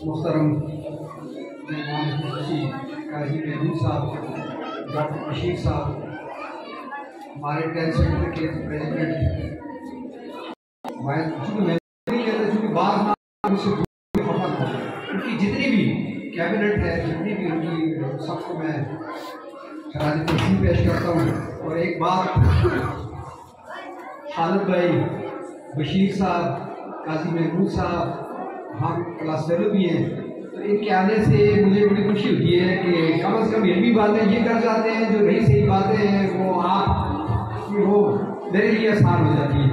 محترم مہمان خصوصی قاضی محمود صاحب، ڈاکٹر بشیر صاحب، ہمارے 10 سینٹر کے پریزیڈنٹ، چونکہ میں نہیں کہتا چونکہ بعض نام سے خفا تھا، ان کی جتنی بھی کیبنٹ ہے، جتنی بھی ان کی سب کو میں خراج تحسین پیش کرتا ہوں. اور ایک بات، خالد بھائی، بشیر صاحب، قاضی محمود صاحب ہم کلاس فیلو بھی ہیں، تو ان کے آنے سے مجھے بڑی خوشی ہوتی ہے کہ کم از کم علمی باتیں یہ کر جاتے ہیں، جو نہیں صحیح باتیں ہیں وہ آپ وہ میرے لیے آسان ہو جاتی ہے.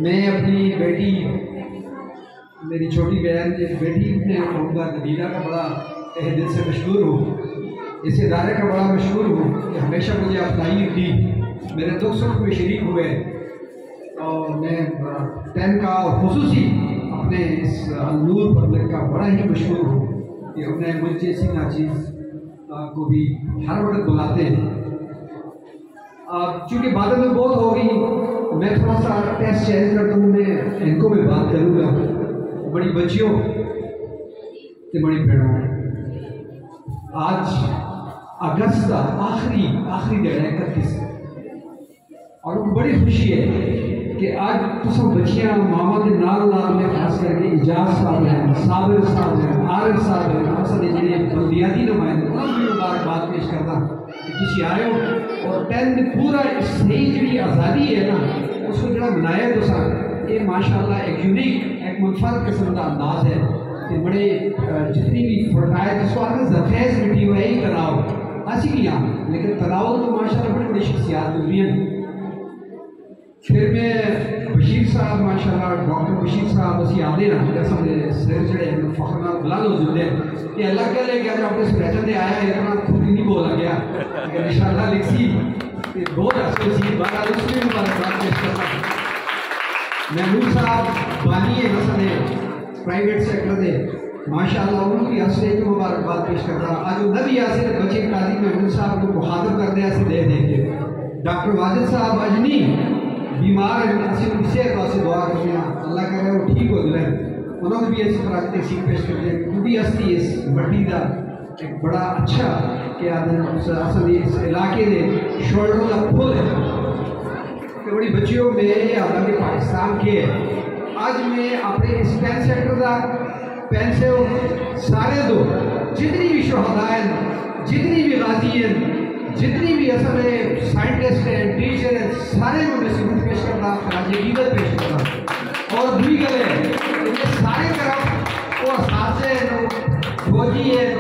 میں اپنی بیٹی، میری چھوٹی بہن ایک بیٹی نے محمدہ نبیلہ کا بڑا تہ دل سے مشکور ہوں، اس ادارے کا بڑا مشکور ہوں کہ ہمیشہ مجھے اپنائی دی، میرے دکھ سکھ میں شریک ہوئے. اور میں 10 کا خصوصی اپنے اس نور پبلک کا بڑا ہی مشہور ہوں کہ انہیں مجھ جیسی ناچیز کو بھی ہر وقت بلاتے ہیں. چونکہ باتیں میں بہت ہو گئی، میں تھوڑا سا ٹیسٹ چینج کرتا ہوں. میں ان کو بھی بات کروں گا، بڑی بچیوں کہ بڑی بہنوں. آج اگست کا آخری دن ہے 31، اور بڑی خوشی ہے کہ آج تو بچیاں ماما کے نال میں خاص کر کے اجاز صاحب ہیں، صابر صاحب ہیں، عارف صاحب ہیں، اصل جڑے بلدیاتی نمائندے انہوں نے بھی مبارکباد پیش کرتا کہ تسی آئے ہو. اور 10 پورا صحیح جڑی آزادی ہے نا اس کو جڑا بنایا تو سر یہ ماشاء اللہ ایک یونیک، ایک منفرد قسم کا انداز ہے کہ بڑے جتنی بھی فرقائے جس کو آگے زرخیز مٹی ہوئی ہی تناؤ ایسی کیا، لیکن تناؤ تو ماشاء اللہ بڑی بڑی شخصیات ہوئی ہیں. پھر میں بشیر صاحب ماشاء اللہ، ڈاکٹر بشیر صاحب اسی آدھے نا جیسا میرے سر جڑے ہیں فخرنا بلال ہو جلدے یہ اللہ کے لے گیا جو اپنے سپریچر دے آیا ہے اتنا خود ہی نہیں بولا گیا لیکن انشاءاللہ لکھی بہت اچھے سی بارہ اس میں مبارکباد پیش کرتا ہوں. محمود صاحب بانی ہے مثلا پرائیویٹ سیکٹر دے ماشاء اللہ انہوں کی حسنے کو مبارکباد پیش کرتا ہوں. آج نبی آسے بچے قاضی محمود صاحب کو مخاطب کرنے ایسے دے دیں گے. ڈاکٹر واجد صاحب اجنی بیمار ہیں، اسے دعا کرتے ہیں اللہ کرے وہ ٹھیک ہو جائے. انہوں نے بھی ایسی طرح تحصیل پیش کرتے ہیں. کیونکہ ہستی اس مٹی کا ایک بڑا اچھا کیا اصل اس علاقے کے شولڈر کا پھول ہے کہ بڑی بچیوں میں حالانکہ پاکستان کے آج میں اپنے اس پین سیکٹر کا پین سے سارے دو جتنی بھی شہداء ہیں، جتنی بھی غازی ہیں، جتنی بھی اصل سائنٹسٹ ہیں، ٹیچر ہیں، سارے کو میں ثبوت پیش کرتا، خراج عقیدت پیش کرتا. اور دوئی گل ہے یہ سارے طرف وہ اساتذہ ہیں، فوجی ہے،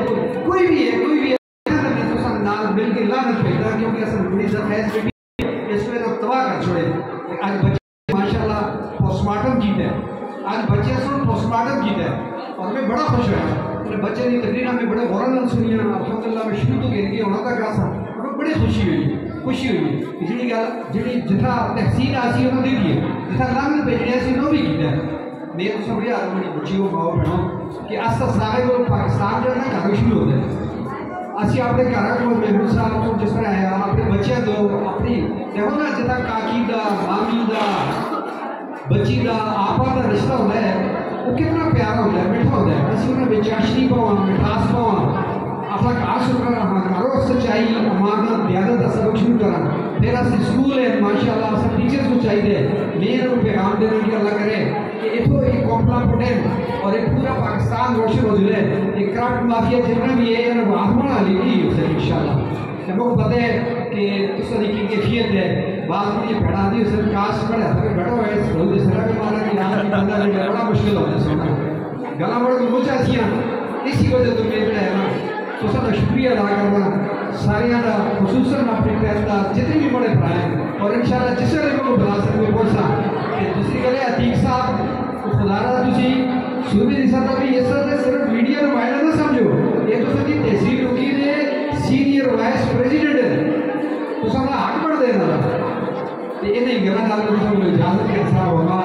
کوئی بھی ہے تو سب نال مل کے لعنت بھیجتا کیونکہ اصل بڑی زرخیز بیٹی اس میں تو تباہ کر چھوڑے. آج بچے ماشاء اللہ پوسٹ مارٹم کیتا ہے، آج بچے سن پوسٹ مارٹم کیتا ہے اور میں بڑا خوش ہوا. بچے کی تقریرہ میں بڑے غور نال سنی الحمدللہ میں شروع تو گر کے ہونا تھا کہا بڑی خوشی ہوئی جی گل جی جتنا تحصیل آسی انہوں نے دیے جتنا لانگ بھیجنے سے انہوں بھی کیتا ہے. میں تو سب یاد بڑی بچیوں ماؤ بہنوں کہ آج تک سارے وہ پاکستان جو ہے نا گھر شروع ہو جائے. اسی اپنے گھر کو محمود صاحب کو جس طرح ہے اپنے بچے دو اپنی دیکھو نا جتنا کاکی دا، مامی دا، بچی دا، آپا دا رشتہ ہوتا ہے وہ کتنا پیارا ہوتا ہے، میٹھا ہوتا ہے. اسی انہیں چاشنی پاواں، مٹھاس پاواں، اپنا کار شروع کرنا، ہمارا سچائی امانت دیانت کا سبق شروع کرنا. میرا سکول ہے ماشاء اللہ سب ٹیچرس کو چاہیے میرے کو پیغام دینے کی اللہ کرے کہ اتو ایک کوپلا پٹین اور ایک پورا پاکستان روشن ہو جائے. ایک کرافٹ مافیا جتنا بھی ہے وہ آسمان علی گئی اسے انشاءاللہ. جب کو پتہ ہے کہ اس طرح کی کیفیت ہے بعض میں یہ بڑھا دی اسے کاش بڑے ہاتھ میں بیٹھا ہوا ہے سعودی اس طرح بھی مانا کہ یہاں کی بندہ لے بڑا مشکل ہوتا ہے سونا گلا بڑا کو مجھے سیاں اسی وجہ تو میں ہے نا تو سب شکریہ ادا کرنا سارے کا خصوصاً اپنے پہنتا جتنے بھی بڑے پڑھائیں اور انشاءاللہ جس طرح کو بلا سکتے پہنچا کہ دوسری گلے عتیق صاحب خدا رہا تسی صوبے نہیں سکتا بھی یہ سر صرف میڈیا نمائندہ نہ سمجھو یہ تو سر کی تحصیل وکیل ہے سینئر وائس پریزیڈنٹ ہے تو سب حق پڑھ دینا یہ نہیں گلا ڈال کر سب اجازت کے حساب ہوگا